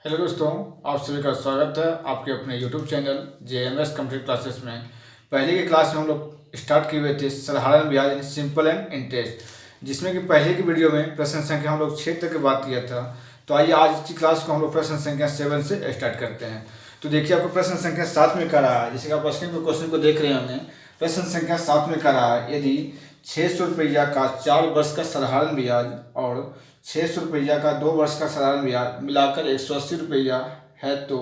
Hello दोस्तों, आप सभी का स्वागत है आपके अपने YouTube channel JMS computer classes में। पहले की क्लास में हम लोग स्टार्ट किए हुए थे साधारण ब्याज यानी सिंपल एंड इंटरेस्ट, जिसमें कि पहले की वीडियो में प्रश्न संख्या हम लोग 6 तक की बात किया था। तो आइए आज की क्लास को हम लोग प्रश्न संख्या 7 से स्टार्ट करते हैं। तो देखिए आपको प्रश्न संख्या 7 में कह रहा है, जैसे कि आप स्क्रीन पर क्वेश्चन को देख रहे होंगे। प्रश्न संख्या 7 में कह रहा है यदि 600 रुपया का 4 वर्ष का साधारण ब्याज और 600 रुपया का 2 वर्ष का साधारण ब्याज मिलाकर 180 रुपया है तो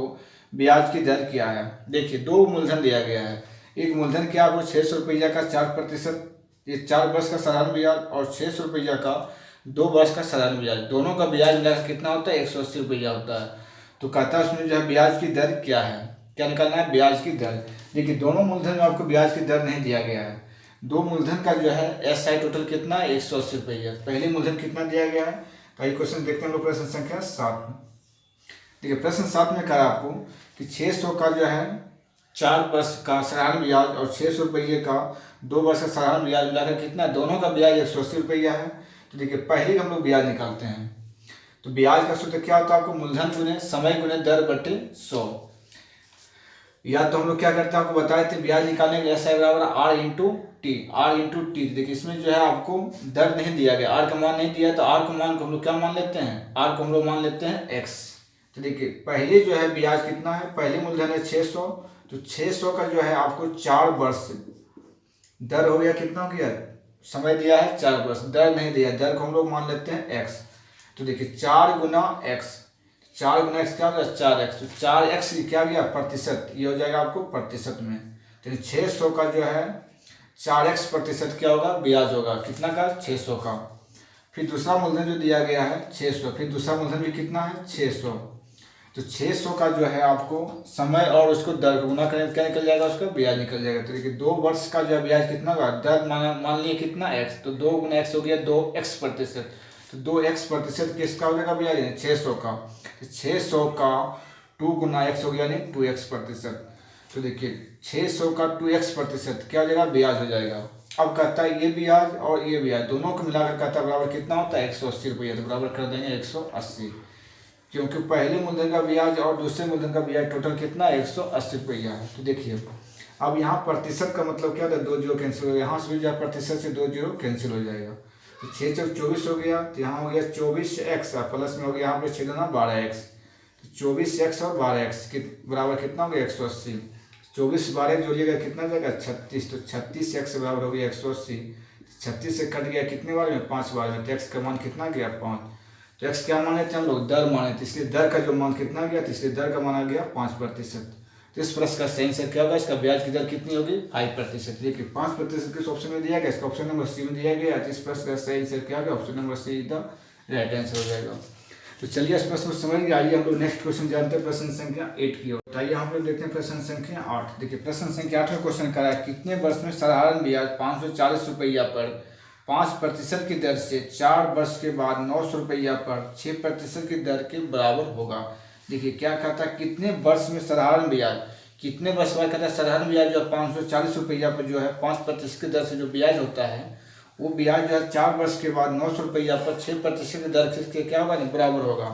ब्याज की दर क्या है। देखिए दो मूलधन दिया गया है। एक मूलधन क्या आपको 600 रुपया का 4%, ये 4 वर्ष का साधारण ब्याज, और 600 रुपया का 2 वर्ष का साधारण ब्याज, दोनों का ब्याज मिलाकर कितना होता है 180 रुपया होता है। तो कहता है उसमें जो है ब्याज की दर क्या है, क्या निकालना है ब्याज की दर। देखिए दोनों मूलधन में आपको ब्याज की दर नहीं दिया गया है। दो मूलधन का जो है SI टोटल कितना है 180 रुपया। पहले मूलधन कितना दिया गया है, तो ये क्वेश्चन देखते हैं लोग प्रश्न संख्या 7 में। देखिए प्रश्न 7 में कहा आपको कि 600 का जो है 4 वर्ष का साधारण ब्याज और 600 रुपये का 2 वर्ष का साधारण ब्याज मिलाकर कितना, दोनों का ब्याज 180 रुपया है। तो देखिए पहले हम लोग ब्याज निकालते हैं। तो ब्याज का सूत्र क्या होता है आपको, मूलधन गुने समय गुने दर बटे 100। या तो हम लोग क्या करते हैं आपको बताए थे, ब्याज निकालने के लिए SI बराबर R इंटू टी। देखिए इसमें जो है आपको दर नहीं दिया गया, R का मान नहीं दिया, तो R का मान को हम लोग क्या मान लेते हैं, R को हम लोग मान लेते हैं X। तो देखिए पहले जो है ब्याज कितना है, पहले मूलधन है 600, तो 600 का जो है आपको 4 वर्ष दर हो गया, कितना हो गया, समय दिया है 4 वर्ष, दर नहीं दिया, दर को हम लोग मान लेते हैं X। तो देखिए 4 गुना X, 4 गुना X क्या होगा 4X, तो 4X क्या गया प्रतिशत, ये हो जाएगा आपको प्रतिशत में। तो 600 का जो है 4X प्रतिशत क्या होगा, ब्याज होगा, कितना का 600 का। फिर दूसरा मूलधन जो दिया गया है 600, फिर दूसरा मूलधन भी कितना है 600, तो 600 का जो है आपको समय और उसको दर गुना करें क्या निकल जाएगा, उसका ब्याज निकल जाएगा। तो देखिए 2 वर्ष का जो है ब्याज कितना होगा, दर मान लिए कितना X, तो 2 गुना X हो गया 2X प्रतिशत। तो 2X प्रतिशत किसका हो जाएगा ब्याज 600 का, तो 600 का 2 गुना X हो गया यानी 2X प्रतिशत। तो देखिए 600 का 2X प्रतिशत क्या हो जाएगा, ब्याज हो जाएगा। अब कहता है ये ब्याज और ये ब्याज दोनों को मिलाकर कहता है बराबर कितना होता है 180 रुपया, तो बराबर कर देंगे 180, क्योंकि पहले मूलधन का ब्याज और दूसरे मूलधन का ब्याज टोटल कितना 180 रुपया है। तो देखिए अब यहाँ प्रतिशत का मतलब क्या होता है, 2 जीरो कैंसिल हो गया, यहाँ से भी जो है प्रतिशत से 2 जीरो कैंसिल हो जाएगा। तो 6 चौक 24 हो गया, तो यहाँ हो गया 24X, प्लस में हो गया यहाँ पे 6 गुना 12X, तो 24X और 12X के बराबर कितना हो गया 180। 24 12 जोड़िएगा कितना जाएगा 36, तो 36X बराबर हो गया 180। 36 से कट गया कितने बार में 5 बार में, तो X का मान कितना गया 5। तो X क्या माने थे हम लोग, दर माने थे, इसलिए दर का जो मान कितना गया, तो इसलिए दर का मान आ गया 5%। तो इस प्रश्न का सही आंसर क्या होगा, इसका ब्याज की दर कितनी होगी 5%। देखिए 5% किस ऑप्शन में दिया गया, इसका ऑप्शन नंबर C में दिया गया। तो इस प्रश्न का सही आंसर क्या होगा, option number C the right answer हो जाएगा। तो चलिए इस प्रश्न को समझ गए, आइए हम लोग नेक्स्ट क्वेश्चन जानते हैं प्रश्न संख्या 8 की ओर। आइए हम लोग देखते हैं प्रश्न संख्या 8। देखिए प्रश्न संख्या 8 में क्वेश्चन करा है कितने वर्ष में साधारण ब्याज 540 रुपया पर 5% की दर से 4 वर्ष के बाद 900 रुपया पर 6% की दर के बराबर होगा। देखिए क्या कहता है, कितने वर्ष में साधारण ब्याज, कितने वर्ष बाद कहता है साधारण ब्याज जो है 540 रुपया पर जो है 5% की दर से जो ब्याज होता है, वो ब्याज जो है 4 वर्ष के बाद 900 रुपया पर 6% की दर से क्या होगा नहीं बराबर होगा।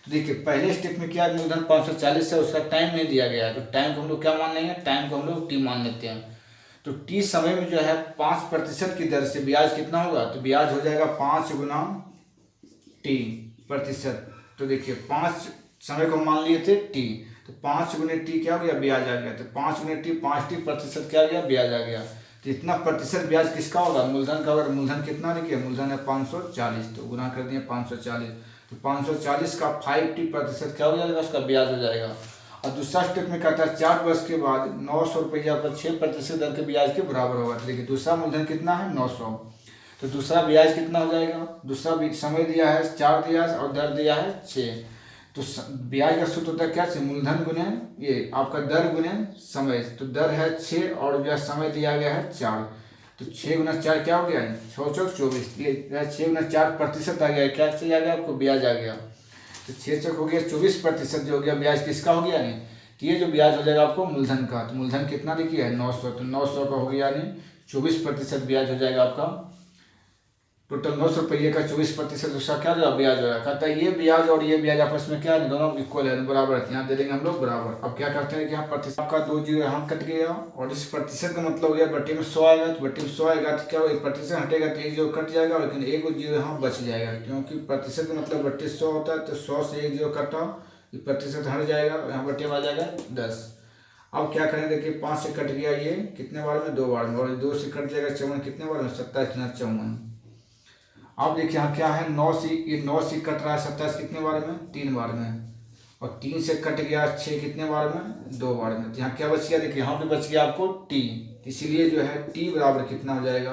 तो देखिए पहले स्टेप में क्या मूलधन 540 है, उसका टाइम नहीं दिया गया है, तो टाइम को हम लोग क्या मान लेंगे, टाइम को हम लोग T मान लेते हैं। तो T समय में जो है 5% की दर से ब्याज कितना होगा, तो ब्याज हो जाएगा 5 गुना T प्रतिशत। तो देखिए 5 समय को मान लिए थे T, तो 5 गुने T क्या हो गया, ब्याज आ गया। तो 5 गुने T 5T प्रतिशत क्या आ गया, ब्याज आ गया। तो इतना प्रतिशत ब्याज किसका होगा, मूलधन का। अगर मूलधन कितना लिखिए, मूलधन है 540, तो गुना कर दिए 540, तो 540 का 5T प्रतिशत क्या हो जाएगा, उसका ब्याज हो जाएगा। और दूसरा स्टेप में कहता है 4 वर्ष के बाद 900 रुपया पर 6% दर के ब्याज के बराबर होगा। तो देखिए दूसरा मूलधन कितना है 900, तो दूसरा ब्याज कितना हो जाएगा, दूसरा समय दिया है 4 दिया है और दर दिया है 6। तो ब्याज का सूत्र होता है क्या, मूलधन गुने ये आपका दर गुने समय। तो दर है 6 और जो है समय दिया गया है 4, तो 6 गुना 4 क्या हो गया 6 चौक 24, ये 6 गुना 4 प्रतिशत आ गया, क्या से आ गया आपको ब्याज आ गया। तो 6 चौक हो गया 24% जो हो गया ब्याज किसका हो गया नहीं, तो ये जो ब्याज हो जाएगा आपको मूलधन का। तो मूलधन कितना देखिए है 900, तो 900 का हो गया यानी 24% ब्याज हो जाएगा आपका टोटल 900 रुपये का 24% उसका क्या होगा, ब्याज होगा। कहता है ये ब्याज और ये ब्याज आपस में क्या है, दोनों इक्वल है, बराबर है। यहाँ दे देंगे हम लोग बराबर। अब क्या करते हैं कि यहाँ प्रतिशत का 2 जीरो यहाँ कट गया, और इस प्रतिशत का मतलब हो गया बट्टे में 100 आएगा, तो बट्टे में 100 आएगा तो क्या होगा, प्रतिशत हटेगा तो 1 जीरो कट जाएगा, लेकिन 1 जीरो यहाँ बच जाएगा, क्योंकि प्रतिशत का मतलब बट्टे 100 होता है, तो 100 से 1 जीरो कटा, प्रतिशत हट जाएगा, यहाँ बट्टे में आ जाएगा 10। अब क्या करें, देखिए 5 से कट गया, ये कितने बार में, 2 बार में, और 2 से कट जाएगा 54, कितने बार में, 27 54। अब देखिए यहाँ क्या है, 9 से, ये 9 से कट रहा है 27 कितने बार में, 3 बार में, और 3 से कट गया 6 कितने बार में, 2 बार में। तो यहाँ क्या बच गया, देखिए यहाँ पे बच गया आपको टी, इसीलिए जो है टी बराबर कितना हो जाएगा,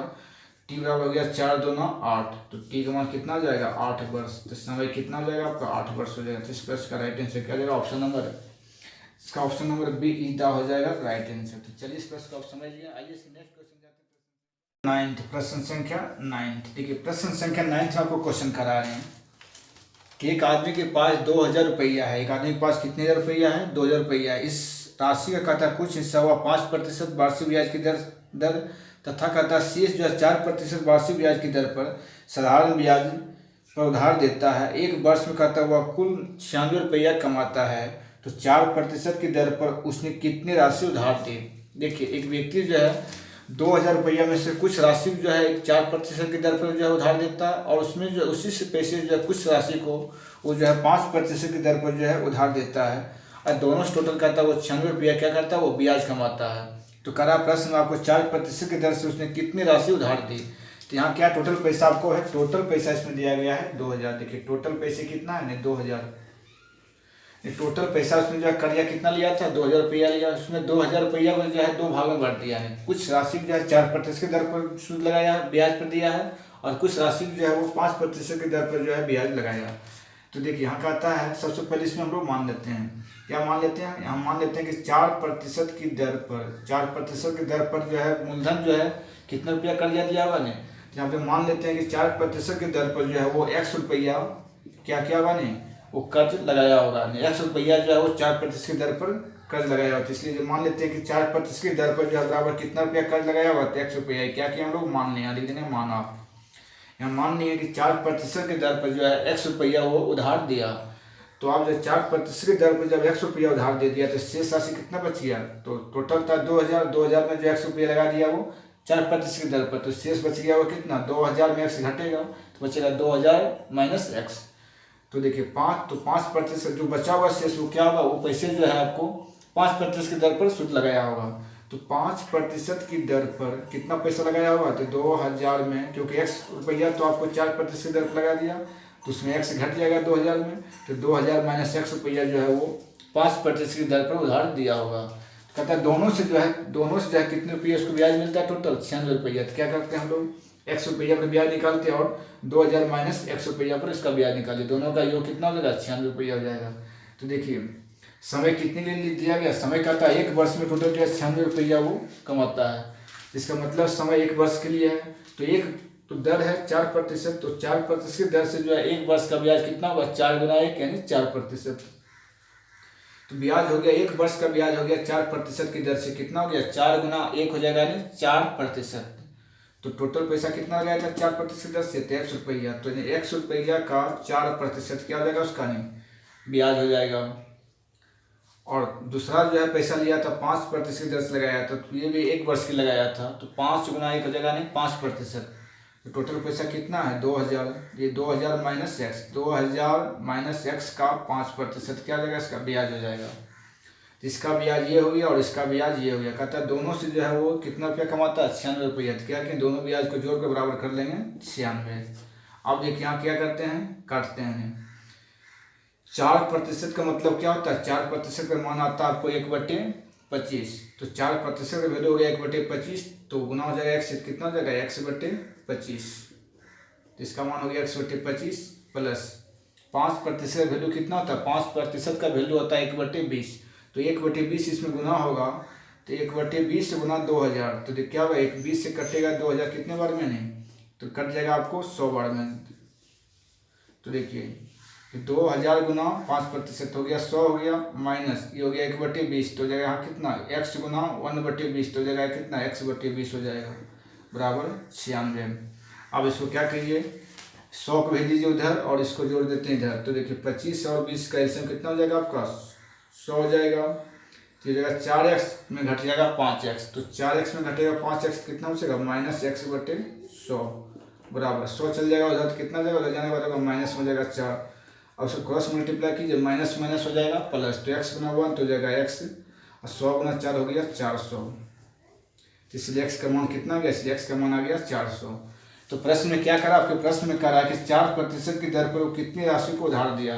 टी बराबर हो गया 4 दूना 8, तो टी का मान कितना हो जाएगा, 8 वर्ष। तो समय कितना हो जाएगा आपका, 8 वर्ष हो जाएगा। तो इस प्रश्न का राइट आंसर क्या हो जाएगा, ऑप्शन नंबर, इसका ऑप्शन नंबर बी ईटा हो जाएगा राइट आंसर। तो चलिए इस प्रश्न को आप समझिए। आइए नेक्स्ट क्वेश्चन जाते हैं। 9th प्रश्न संख्या 9। देखिए प्रश्न संख्या 9 आपको क्वेश्चन करा रहे हैं कि एक आदमी के पास 2000 रुपया है। एक आदमी के पास कितने हजार रुपया है, 2000 रुपया है। इस राशि का कहता कुछ हिस्सा हुआ 5% वार्षिक ब्याज की दर तथा कहता शेष जो है 4% वार्षिक ब्याज की दर पर साधारण ब्याज पर उधार देता है। एक वर्ष में कहता हुआ कुल 96 रुपया कमाता है, तो 4% की दर पर उसने कितनी राशि उधार दी। देखिए एक व्यक्ति जो है 2000 रुपया में से कुछ राशि जो है 4% की दर पर जो है उधार देता है, और उसमें जो उसी से पैसे जो है कुछ राशि को वो जो है 5% की दर पर जो है उधार देता है, और दोनों से टोटल करता है वो 96 रुपया क्या करता है, वो ब्याज कमाता है। तो करा प्रश्न में आपको 4% की दर से उसने कितनी राशि उधार दी। तो यहाँ क्या टोटल पैसा आपको है, टोटल पैसा इसमें दिया गया है 2000। देखिए टोटल पैसे कितना है, 2000। टोटल पैसा उसने जो है कर्जा कितना लिया था, 2000 रुपया लिया। उसमें 2000 रुपया को जो है 2 भागों में बांट दिया है। कुछ राशि जो है 4% की दर पर सूद लगाया है, ब्याज पर दिया है, और कुछ राशि जो है वो 5% की दर पर जो है ब्याज लगाया। तो देखिए यहाँ कहता है, सबसे पहले इसमें हम लोग मान लेते हैं, क्या मान लेते हैं, यहाँ मान लेते हैं कि 4% की दर पर, 4% की दर पर जो है मूलधन जो है कितना रुपया कर्जा दिया हुआ ने। तो यहाँ पे मान लेते हैं कि 4% की दर पर जो है वो 100 रुपया क्या क्या हुआ ने, वो कर्ज लगाया होगा। 100 रुपया जो है वो 4% की दर पर कर्ज लगाया होता है, इसलिए जो मान लेते हैं कि 4% की दर पर जो है बराबर कितना रुपया कर्ज लगाया हुआ है, 100 रुपया। क्या किया हम लोग, मान लिया, लिख देंगे माना। यहाँ मान लिया कि 4% की दर पर जो है 100 रुपया वो उधार दिया। तो आप जब 4% की दर पर जब 100 रुपया उधार दे दिया तो शेष राशि कितना बच गया, तो टोटल था 2000। 2000 में जो 100 रुपया लगा दिया वो 4% की दर पर, तो शेष बच गया वो कितना, 2000 में 1 घटेगा तो बचेगा 2000 माइनस x। तो देखिए 5% जो बचा हुआ शेष वो क्या होगा, वो पैसे जो है आपको 5% की दर पर सूद लगाया होगा। तो 5% की दर पर कितना पैसा लगाया होगा, तो 2000 में, क्योंकि 1 रुपया तो आपको 4% की दर पर लगा दिया, तो उसमें x घट जाएगा 2000 में, तो 2000 माइनस 1 रुपया जो है वो 5% की दर पर उधार दिया होगा। कहता है दोनों से जो है कितने रुपये उसको ब्याज मिलता है, टोटल 96 रुपया। तो क्या करते हैं हम लोग, 100 रुपया पर ब्याज निकालते हैं और 2000 माइनस 100 रुपया पर इसका ब्याज निकालिए, दोनों का योग कितना हो जाएगा, 96 रुपया हो जाएगा। तो देखिए समय कितने के लिए दिया गया, समय कहता है 1 वर्ष में टोटल जो है 96 रुपया वो कमाता है। इसका मतलब समय 1 वर्ष के लिए है। तो दर है 4%, तो 4% की दर से जो है 1 वर्ष का ब्याज कितना होगा, 4 गुना 1 यानी 4%। तो ब्याज हो गया 1 वर्ष का ब्याज हो गया 4% की दर से, कितना हो गया, 4 गुना 1 हो जाएगा यानी 4%। तो टोटल पैसा कितना लगाया था 4% दर से, 100 रुपया। तो 100 रुपया का 4% क्या हो जाएगा, उसका नहीं ब्याज हो जाएगा। और दूसरा जो है पैसा लिया था 5% की दर से लगाया था, तो ये भी 1 वर्ष की लगाया था, तो 5 गुना 1 हो जाएगा नहीं 5%। तो टोटल पैसा कितना है 2000। ये 2000 माइनस एक्स, 2000 माइनस एक्स का 5% क्या हो जाएगा, इसका ब्याज हो जाएगा। इसका ब्याज ये हो गया और इसका ब्याज ये हो गया। कहता है दोनों से जो है वो कितना रुपया कमाता है, 96 रुपया। तो क्या कि दोनों ब्याज को जोड़ कर बराबर कर लेंगे 96। अब देखिए यहाँ क्या करते हैं, काटते हैं। 4% का मतलब क्या होता है, 4% का मान आता है आपको 1/25। तो 4% का वैल्यू हो गया 1/25, तो गुना हो जाएगा x, कितना हो जाएगा x/25। तो इसका मान हो गया x/25 प्लस 5% का वैल्यू कितना होता है, 5% का वैल्यू होता है 1/20। तो 1/20 इसमें गुना होगा, तो 1/20 से गुना 2000, तो क्या होगा 20 से कटेगा 2000 कितने बार में, नहीं तो कट जाएगा आपको 100 बार में। तो देखिए 2000 गुना 5% हो गया 100 हो गया, माइनस ये हो गया 1/20, तो हो जाएगा यहाँ कितना x गुना 1/20, तो हो जाएगा कितना x/20 हो जाएगा बराबर 96। अब इसको क्या करिए, 100 को भेज दीजिए उधर और इसको जोड़ देते हैं इधर। तो देखिए 25 और 20 का एलसीएम कितना हो जाएगा आपका 100 हो जाएगा। तो ये जगह 4x में घट जाएगा 5x, तो 4x में घटेगा 5x कितना हो जाएगा -x/100 बराबर 100 चल जाएगा उधर, तो कितना जाएगा उधर जाने के बाद माइनस हो जाएगा 4। अब उसको क्रॉस मल्टीप्लाई कीजिए, माइनस माइनस हो जाएगा प्लस, तो x गुना 1 तो हो जाएगा x और 100 गुना 4 हो गया 400। तो इसलिए x का मान कितना आ गया, इसलिए x का मान आ गया 400। तो प्रश्न में क्या करा, आपके प्रश्न में करा कि 4% की दर पर वो कितनी राशि को उधार दिया।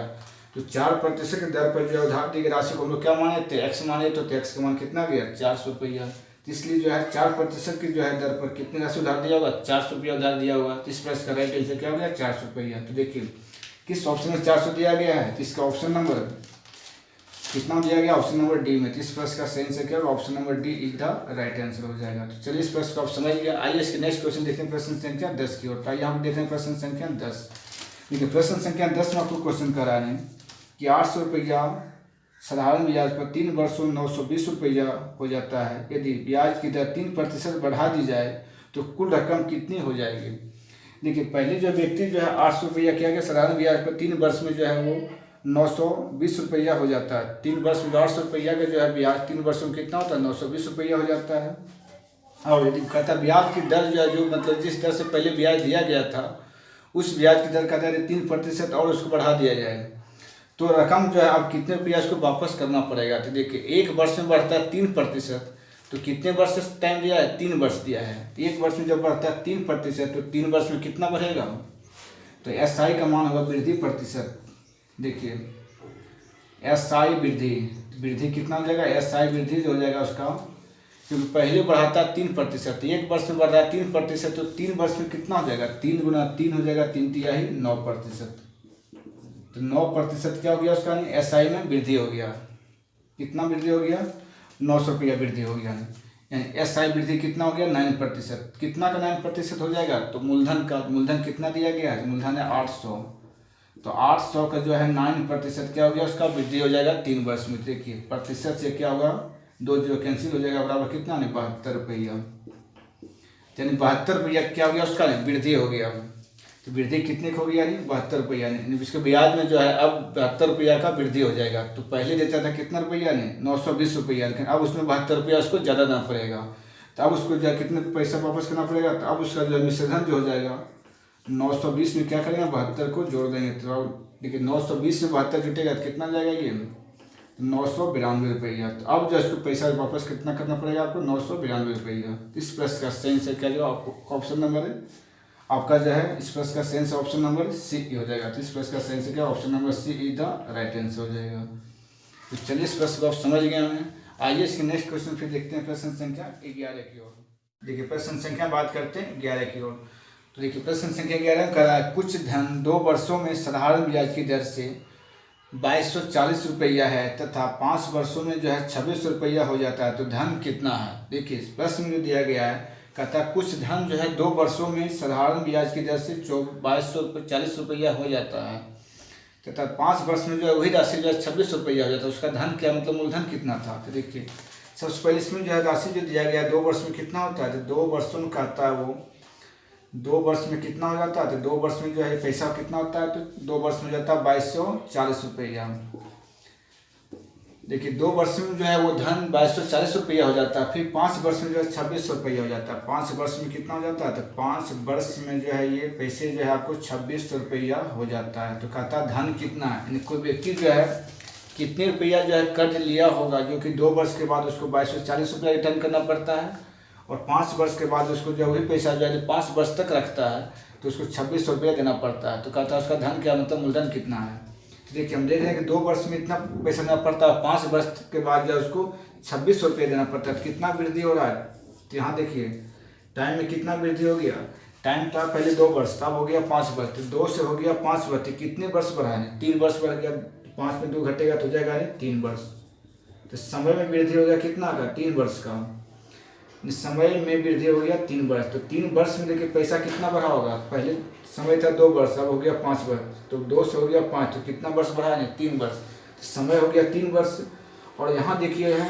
तो 4% की दर पर जो है उधार दी गई राशि को हम लोग क्या माने थे, x माने, तो x का मान कितना गया 400 रुपया। तो इसलिए जो है 4% की जो है दर पर कितनी राशि उधार दिया होगा, 400 रुपया उधार दिया होगा। तो इस प्रश्न का राइट आंसर क्या हो गया 400 रुपया। तो देखिए किस ऑप्शन में 400 दिया गया है, तो इसका ऑप्शन नंबर कितना दिया गया, ऑप्शन नंबर डी में। तो इस प्रश्न का सही आंसर क्या होगा, option number D is the right answer हो जाएगा। तो चलिए इस प्रश्न को आप समझ गए। आइए इसके नेक्स्ट क्वेश्चन देखते हैं, प्रश्न संख्या 10 की ओर। आइए हम देखते हैं प्रश्न संख्या 10। देखिए प्रश्न संख्या 10 में आपको क्वेश्चन करा रहे हैं कि 800 रुपया साधारण ब्याज पर 3 वर्षों में 920 रुपया हो जाता है। यदि ब्याज की दर 3% बढ़ा दी जाए तो कुल रकम कितनी हो जाएगी। देखिए पहले जो व्यक्ति जो है 800 रुपया किया गया साधारण ब्याज पर 3 वर्ष में जो है वो 920 रुपया हो जाता है। 3 वर्ष में 800 रुपया का जो है ब्याज 3 वर्षों में कितना होता है 920 रुपया हो जाता है। और यदि कहता ब्याज की दर जो है जो मतलब जिस दर से पहले ब्याज दिया गया था उस ब्याज की दर का दर 3% और उसको बढ़ा दिया जाए तो रकम जो है अब कितने रुपया उसको वापस करना पड़ेगा। तो देखिए 1 वर्ष में बढ़ता है 3%, तो कितने वर्ष टाइम दिया है 3 वर्ष दिया है। 1 वर्ष में जब बढ़ता है 3% तो 3 वर्ष में कितना बढ़ेगा, तो SI का मान होगा वृद्धि प्रतिशत। देखिए SI वृद्धि कितना हो जाएगा, SI वृद्धि जो हो जाएगा उसका, क्योंकि पहले बढ़ाता है 3%, 1 वर्ष में बढ़ रहा है 3%, तो 3 वर्ष में कितना हो जाएगा 3 गुना 3 हो जाएगा, 3 तिहाई 9%। तो 9% क्या हो गया उसका, SI में वृद्धि हो गया। कितना वृद्धि हो गया 900 रुपया वृद्धि हो गया, यानी SI वृद्धि कितना हो गया 9%। कितना का 9% हो जाएगा, तो मूलधन कितना दिया गया है, मूलधन है 800, तो 800 का जो है 9% क्या हो गया उसका वृद्धि हो जाएगा 3 वर्ष में। देखिए प्रतिशत से क्या होगा 2 जीरो कैंसिल हो जाएगा, बराबर कितना 72 रुपया, यानी 72 रुपया क्या हो गया उसका वृद्धि हो गया। तो वृद्धि कितने को हो गया 72 रुपया, यानी इसके ब्याज में जो है अब 72 रुपया का वृद्धि हो जाएगा। तो पहले देता था कितना रुपया 920 रुपया, लेकिन अब उसमें 72 रुपया उसको ज़्यादा देना पड़ेगा। तो अब उसको जो कितने पैसा वापस करना पड़ेगा, तो अब उसका जो मिश्रधन जो हो जाएगा 920 में क्या करेंगे 72 को जोड़ देंगे। तो अब देखिए 920 में 72 जुटेगा तो कितना जाएगा ये 992 रुपया। तो अब जो इसको पैसा वापस कितना करना पड़ेगा आपको 992 रुपया। इस प्रश्न का सही आंसर क्या जो आपको ऑप्शन नंबर है आपका जो है, इस प्रश्न का सही आंसर ऑप्शन नंबर सी हो जाएगा। तो इस प्रश्न का सही आंसर क्या option number C is the right answer हो जाएगा। तो चलिए इस प्रश्न को आप समझ गए हमें। आइए इसके नेक्स्ट क्वेश्चन फिर देखते हैं प्रश्न संख्या 11 की ओर। देखिए प्रश्न संख्या बात करते हैं 11 की ओर। तो देखिए प्रश्न संख्या 11 का है कुछ धन 2 वर्षों में साधारण ब्याज की दर से 2240 रुपया है तथा 5 वर्षों में जो है 2600 रुपया हो जाता है, तो धन कितना है। देखिए प्रश्न जो दिया गया है कहता है कुछ धन जो है 2 वर्षों में साधारण ब्याज की दर से 2240 रुपया हो जाता है तथा 5 वर्ष में जो है वही राशि जो है 2600 रुपया हो जाता है, उसका धन क्या मतलब मूलधन कितना था। तो देखिए सबसे पहले इसमें जो है राशि जो दिया गया है 2 वर्ष में कितना होता है, तो 2 वर्षों में कहता है वो 2 वर्ष में कितना हो जाता है, तो 2 वर्ष में जो है पैसा कितना होता है, तो 2 वर्ष में जाता है 2240 रुपया। देखिए 2 वर्ष में जो है वो धन 2240 रुपया हो जाता है, फिर 5 वर्ष में जो है 2600 रुपया हो जाता है। 5 वर्ष में कितना हो जाता है, तो 5 वर्ष में जो है ये पैसे जो है आपको 2600 रुपया हो जाता है। तो कहता है धन कितना है, यानी कोई व्यक्ति जो है कितने रुपया जो है कर्ज लिया होगा जो कि 2 वर्ष के बाद उसको 2240 रुपया रिटर्न करना पड़ता है, और 5 वर्ष के बाद उसको जो वही पैसा जो है 5 वर्ष तक रखता है तो उसको 2600 रुपया देना पड़ता है। तो कहता है उसका धन क्या मतलब मूलधन कितना है। तो देखिए हम देख रहे हैं कि 2 वर्ष में इतना पैसा देना पड़ता है, 5 वर्ष के बाद जो है उसको 2600 रुपया देना पड़ता है। कितना वृद्धि हो रहा है, तो यहाँ देखिए टाइम में कितना वृद्धि हो गया, टाइम था पहले 2 वर्ष, तब हो गया 5 वर्ष, तो 2 से हो गया 5 वर्ष, कितने वर्ष बढ़ा है 3 वर्ष बढ़ गया, 5 में 2 घटेगा तो हो जाएगा 3 वर्ष। तो समय में वृद्धि हो गया कितना का 3 वर्ष का, समय में वृद्धि हो गया 3 वर्ष। तो 3 वर्ष में देखिए पैसा कितना बढ़ा होगा, पहले समय था 2 वर्ष, अब हो गया 5 वर्ष, तो 2 से हो गया 5, तो कितना वर्ष बढ़ा है 3 वर्ष, तो समय हो गया 3 वर्ष। और यहाँ देखिए है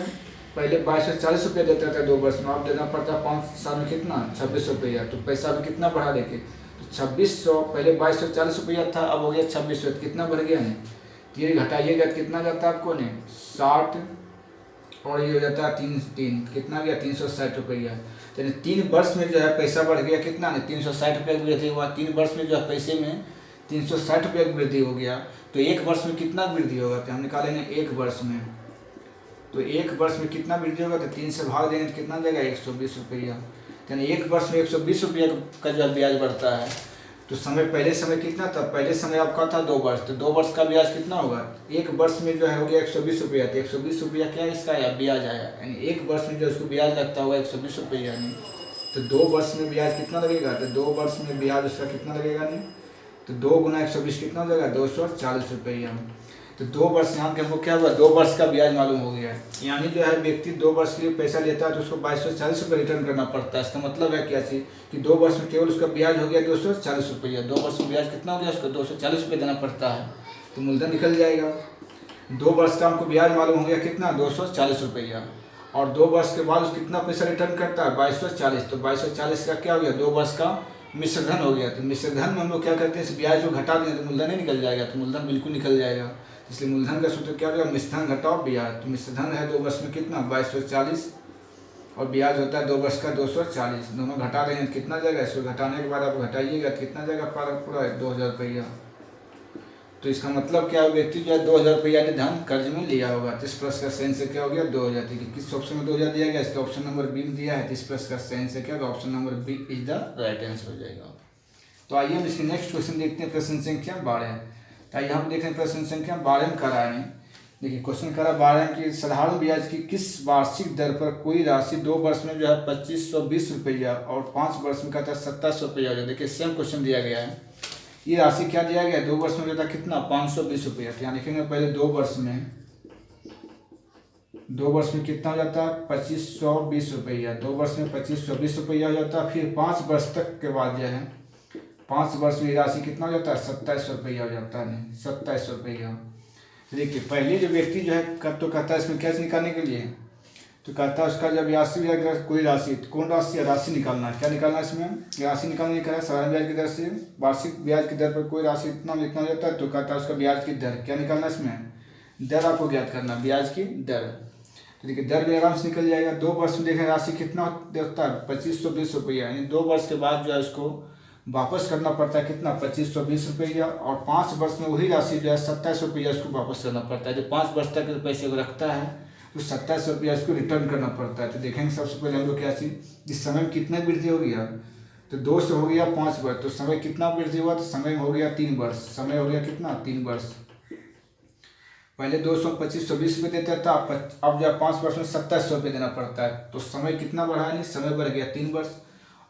पहले 2240 रुपया देता था 2 वर्ष में, अब देना पड़ता है 5 साल में कितना 2600 रुपया, तो पैसा भी कितना बढ़ा देखिए, तो 2600, पहले 2240 था, अब हो गया 2600, कितना बढ़ गया नहीं। तो ये घटाइएगा तो कितना जाता है आपको नहीं 60, और ये हो जाता है 3 कितना गया 360 तो 3 वर्ष में जो है पैसा बढ़ गया कितना नहीं 360 की वृद्धि हुआ। 3 वर्ष में जो है पैसे में 360 की वृद्धि हो गया। तो 1 वर्ष में कितना वृद्धि होगा, तो हम निकाले ना 1 वर्ष में, तो 1 वर्ष में कितना वृद्धि होगा, तो 3 से भाग देंगे तो कितना जाएगा 120 यानी 1 वर्ष में 120 का जो है ब्याज बढ़ता है। तो पहले समय कितना था, पहले समय आपका था 2 वर्ष, तो 2 वर्ष का ब्याज कितना होगा, 1 वर्ष में जो है हो गया 120 रुपया। तो 120 रुपया क्या इसका आया, ब्याज आया, यानी 1 वर्ष में जो उसको ब्याज लगता होगा 120 रुपया यानी। तो 2 वर्ष में ब्याज कितना लगेगा, तो 2 वर्ष में ब्याज उसका कितना लगेगा नहीं, तो 2 गुना 120 कितना हो जाएगा 240 रुपया। तो 2 वर्ष यहाँ के हमको क्या हुआ, 2 वर्ष का ब्याज मालूम हो गया है। यानी जो है व्यक्ति 2 वर्ष के लिए पैसा लेता है तो उसको 2240 रुपये रिटर्न करना पड़ता है। इसका मतलब है क्या चीज़ कि 2 वर्ष में केवल उसका ब्याज हो गया 240 रुपया। 2 वर्ष में ब्याज कितना हो गया उसको 240 रुपये देना पड़ता है, तो मूलधन निकल जाएगा। 2 वर्ष का हमको ब्याज मालूम हो गया कितना 240 रुपया, और 2 वर्ष के बाद उसको कितना पैसा रिटर्न करता है 2240। तो 2240 का क्या हो गया 2 वर्ष का मिश्रधन हो गया। तो मिश्रधन में हम लोग क्या करते हैं, इस ब्याज को घटा दें तो मूलधन ही निकल जाएगा। तो मूलधन बिल्कुल निकल जाएगा, इसलिए मूलधन का सूत्र क्या होगा, मिश्रधन घटाओ ब्याज। तो मिश्रधन है 2 वर्ष में कितना 2240, और ब्याज होता है 2 वर्ष का 240। दोनों घटा रहे हैं कितना जाएगा, इसको घटाने के बाद आप घटाइएगा तो कितना जाएगा पूरा 2000 रुपया। तो इसका मतलब क्या है, व्यक्ति जो है 2000 रुपया ने धन कर्ज में लिया होगा। तो इस प्रश्न का सही आंसर क्या हो गया 2000। देखिए किस ऑप्शन में 2000 दिया गया, इसका ऑप्शन नंबर बी में दिया है। तो इस प्रश्न का सही आंसर क्या होगा, option number B is the right answer हो जाएगा। तो आइए हम इसके नेक्स्ट क्वेश्चन देखते हैं, प्रश्न संख्या 12। तो आइए हम देखें प्रश्न संख्या 12 में करा है। देखिए क्वेश्चन करा 12 की साधारण ब्याज की किस वार्षिक दर पर कोई राशि 2 वर्ष में जो है 2520 रुपया और 5 वर्ष में कहता है 2700 रुपया हो जाए। देखिए सेम क्वेश्चन दिया गया है, ये राशि क्या दिया गया 2 वर्ष में जाता कितना 520 रुपया। तो यहाँ लिखेंगे पहले 2 वर्ष में, 2 वर्ष में कितना हो जाता है 2520 रुपया। 2 वर्ष में 2520 रुपया हो जाता है। फिर 5 वर्ष तक के बाद जो है 5 वर्ष में राशि कितना हो जाता है 2700 रुपया हो जाता है, 2700 रुपया। देखिए पहले जो व्यक्ति जो है कब तो कहता है इसमें कैसे निकालने के लिए, तो कहता है उसका जब राशि कोई राशि, कौन राशि, राशि निकालना है। क्या निकालना है इसमें, राशि निकालने का है साधारण ब्याज की दर से वार्षिक ब्याज की दर पर कोई राशि इतना लिखना हो जाता है। तो कहता है उसका ब्याज की दर, क्या निकालना है इसमें, दर आपको ज्ञात करना, ब्याज की दर। तो देखिए दर भी आराम से निकल जाएगा। 2 वर्ष में देखें राशि कितना होता है 2520 रुपया, यानी 2 वर्ष के बाद जो है उसको वापस करना पड़ता है कितना 2520 रुपया, और 5 वर्ष में वही राशि जो है 2700 रुपया उसको वापस करना पड़ता है। जो 5 वर्ष तक के पैसे को रखता है तो 2700 रुपया उसको रिटर्न करना पड़ता है। तो देखेंगे सबसे पहले हम लोग क्या चीज़, इस समय में कितना वृद्धि हो गया, तो 2 से हो गया 5 वर्ष, तो समय कितना वृद्धि हुआ, तो समय में हो गया 3 वर्ष, समय हो गया कितना 3 वर्ष। पहले 2520 रुपये देता था, अब जब 5 वर्ष में 2700 रुपये देना पड़ता है। तो समय कितना बढ़ा, नहीं समय बढ़ गया 3 वर्ष,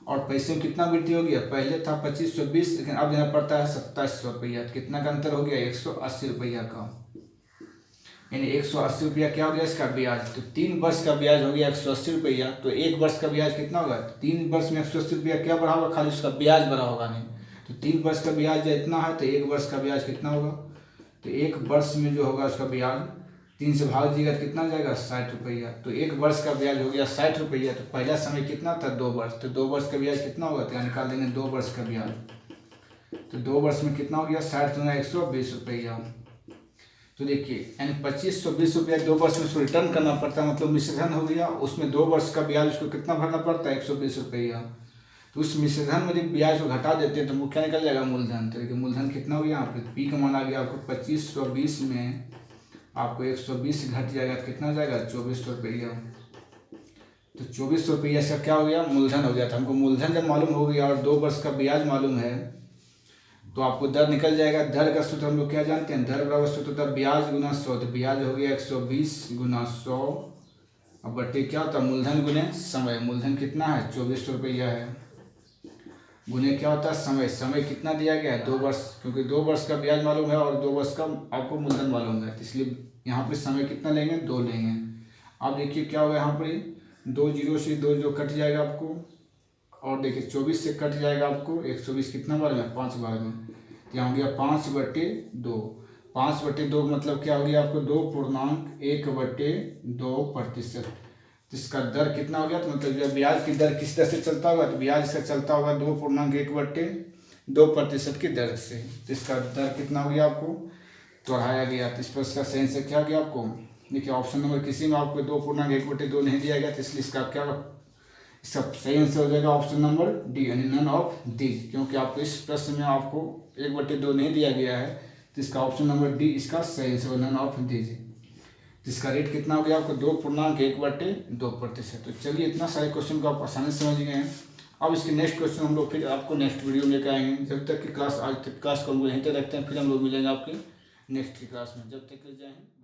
और पैसे में कितना वृद्धि हो गया, पहले था 2520 लेकिन अब देना पड़ता है 2700 रुपया। कितना का अंतर हो गया 180 रुपया का, यानी 180 रुपया क्या हो गया इसका ब्याज। तो 3 वर्ष का ब्याज हो गया 180 रुपया। तो 1 वर्ष का ब्याज कितना होगा, 3 वर्ष में 180 रुपया क्या बढ़ा होगा, खाली उसका ब्याज बढ़ा होगा नहीं। तो 3 वर्ष का ब्याज इतना है तो 1 वर्ष का ब्याज कितना होगा, तो 1 वर्ष में जो होगा उसका ब्याज 3 से भाग दीजिएगा तो कितना जाएगा 60 रुपया। तो 1 वर्ष का ब्याज हो गया 60 रुपया। तो पहला समय कितना था 2 वर्ष, तो 2 वर्ष का ब्याज कितना होगा, तो निकाल देंगे 2 वर्ष का ब्याज। तो 2 वर्ष में कितना हो गया 60 गुना 120 रुपया। तो देखिए यानी 2520 रुपया 2 वर्ष में उसको रिटर्न करना पड़ता है, मतलब मिश्रधन हो गया। उसमें 2 वर्ष का ब्याज उसको कितना भरना पड़ता है 120 रुपया। तो उस मिश्रधन में जब ब्याज को घटा देते हैं तो वो क्या निकल जाएगा मूलधन। तो देखिए मूलधन कितना हो गया, यहाँ पे पी का मान आ गया आपको 2520 में आपको 120 घट जाएगा, कितना जाएगा 2400 रुपया। तो 2400 रुपया इसका क्या हो गया मूलधन हो गया था। हमको मूलधन जब मालूम हो गया और 2 वर्ष का ब्याज मालूम है तो आपको दर निकल जाएगा। दर का सूत्र हम लोग क्या जानते हैं, दर बराबर सूत्र होता है ब्याज गुना 100। तो ब्याज हो गया 120 गुना 100, अब बट्टे क्या होता है मूलधन गुने समय। मूलधन कितना है 2400 रुपया है, गुने क्या होता है समय। समय कितना दिया गया है 2 वर्ष, क्योंकि 2 वर्ष का ब्याज मालूम है और 2 वर्ष का आपको मूलधन मालूम है, इसलिए यहाँ पे समय कितना लेंगे 2 लेंगे। अब देखिए क्या होगा यहाँ पर 2 जीरो से 2 जो कट जाएगा आपको, और देखिए 24 से कट जाएगा आपको 120 कितना बार में 5 बार में। तो यहाँ हो गया 5/2। 5/2 मतलब क्या हो गया आपको 2.1/2%। इसका दर कितना हो गया, तो मतलब जब ब्याज की दर किस दर से चलता होगा, तो ब्याज से चलता होगा 2.1/2 2% की दर से। तो इसका दर कितना हो गया आपको, दोहराया गया। तो इस पर इसका सही आंसर क्या गया आपको, देखिए ऑप्शन नंबर किसी में आपको 2.1/2 नहीं दिया गया, तो इसलिए इसका क्या, इसका सही आंसर हो जाएगा ऑप्शन नंबर डी, यानी नन ऑफ दीज। क्योंकि आपको इस प्रश्न में आपको 1/2 नहीं दिया गया है, तो इसका ऑप्शन नंबर डी इसका सही आंसर, नन ऑफ दीज। जिसका रेट कितना हो गया आपको 2.1/2%। तो चलिए इतना सारे क्वेश्चन को आप आसानी से समझ गए हैं। अब इसके नेक्स्ट क्वेश्चन हम लोग फिर आपको नेक्स्ट वीडियो में लेकर आएंगे। जब तक की क्लास, आज तक क्लास को हम लोग यहीं तक रखते हैं, फिर हम लोग मिलेंगे आपके नेक्स्ट की क्लास में। जब तक के जय हिंद।